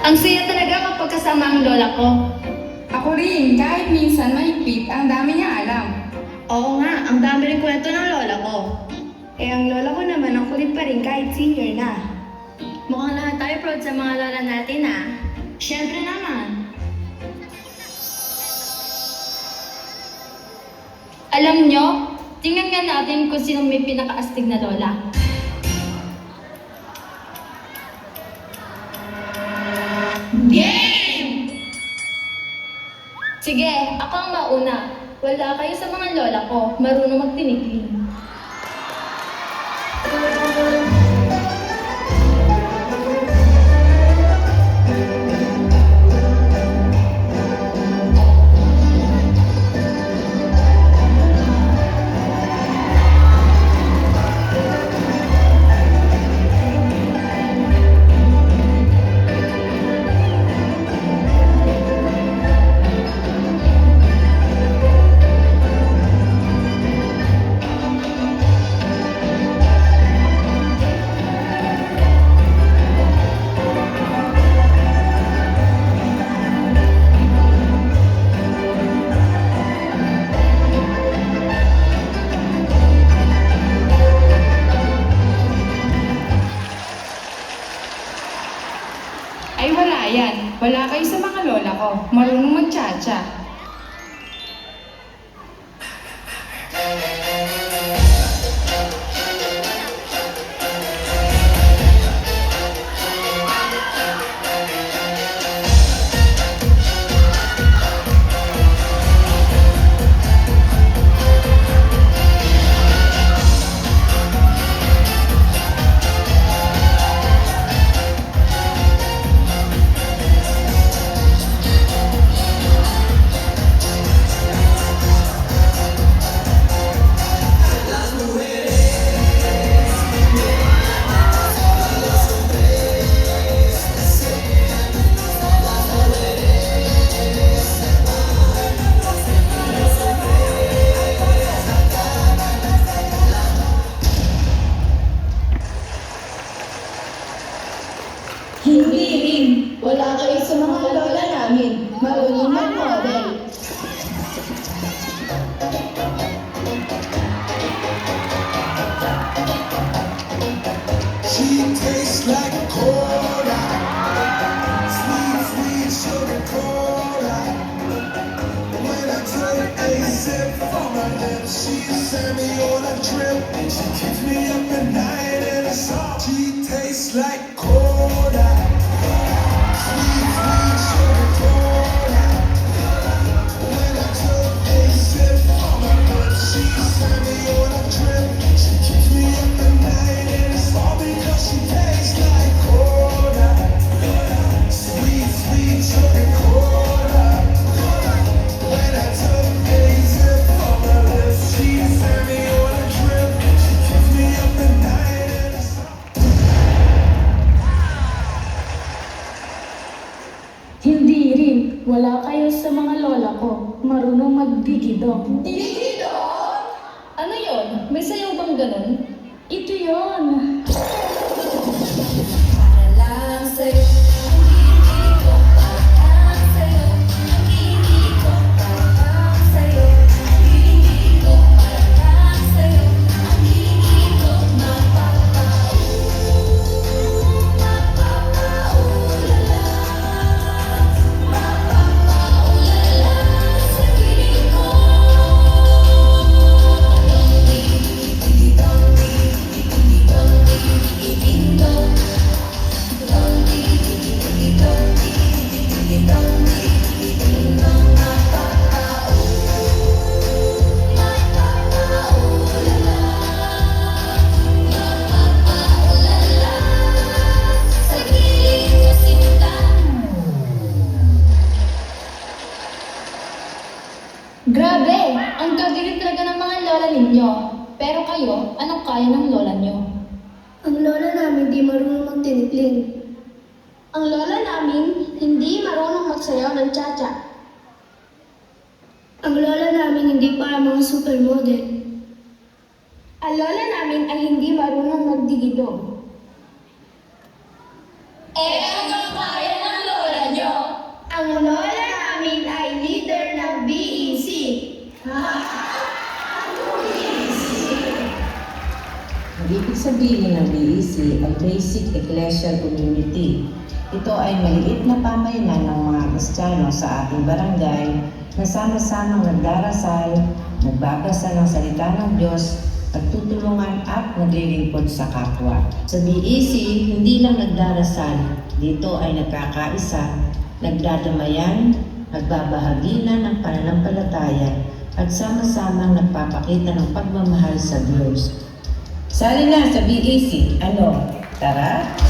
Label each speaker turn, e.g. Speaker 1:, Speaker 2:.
Speaker 1: Ang saya talaga kapag kasama ang lola ko.
Speaker 2: Ako rin, kahit minsan mahigpit, ang dami niya alam.
Speaker 1: Oo nga, ang dami rin kwento ng lola ko.
Speaker 3: Ang lola ko naman ang kulit pa rin kahit senior na.
Speaker 1: Mukhang lahat tayo proud sa mga lola natin ah. Siyempre naman. Alam nyo, tingnan nga natin kung sino may pinakaastig na lola. Game! Sige, ako ang mauna. Wala kayo sa mga lola ko, marunong magtinikling.
Speaker 2: Ay wala yan. Wala kayo sa mga lola ko. Marunong mag-cha-cha.
Speaker 1: Hindi rin. Wala kayo sa mga lola namin. Marunong mag-model.
Speaker 4: She tastes like cola, sweet, sweet sugar cola. When I take a sip from her lips, she sent me on a trip. She keeps me up at night in a song. She tastes like cola, sweet, sweet sugar cola. When I took a sip from her lips, she sent me on a trip. She keeps me up at night in a song because she tastes like cola, sweet, sweet sugar cola. When I took a sip from her lips, she sent me on a trip. She keeps me up at night in a song.
Speaker 1: Hindi rin. Wala kayo sa mga lola ko. Marunong magdigido.
Speaker 3: Digido?
Speaker 1: Ano yon? May sayaw bang ganun? Ito yon.
Speaker 3: Lang sa'yo, ang hindi ko parang sa'yo, ang hindi ko parang sa'yo, ang hindi ko parang sa'yo, ang hindi ko mapapaulala sa piling ko. Sa piling ko sinta.
Speaker 1: Grabe! Ang gagaling talaga ng mga lola ninyo. Pero kayo, anong kaya ng lola nyo?
Speaker 3: Ang lola namin di marunong magtinikling. Ang lola namin hindi marunong magsayaw ng cha-cha. Ang lola namin hindi para mga supermodel. Ang lola namin ay hindi marunong magdigido.
Speaker 1: Eh, ano kaya ng lola
Speaker 5: Ibig sabihin ng BEC ay Basic Ecclesial Community. Ito ay maliit na pamayanan ng mga Kristiyano sa ating barangay na sama-samang nagdarasal, nagbabasa ng salita ng Diyos, nagtutulungan at naglilingkod sa kapwa. Sa BEC, hindi lang nagdarasal, dito ay nagkakaisa, nagdadamayan, nagbabahaginan ng pananampalataya at sama-samang nagpapakita ng pagmamahal sa Diyos. Sali na sa BEC. Ano? Tara!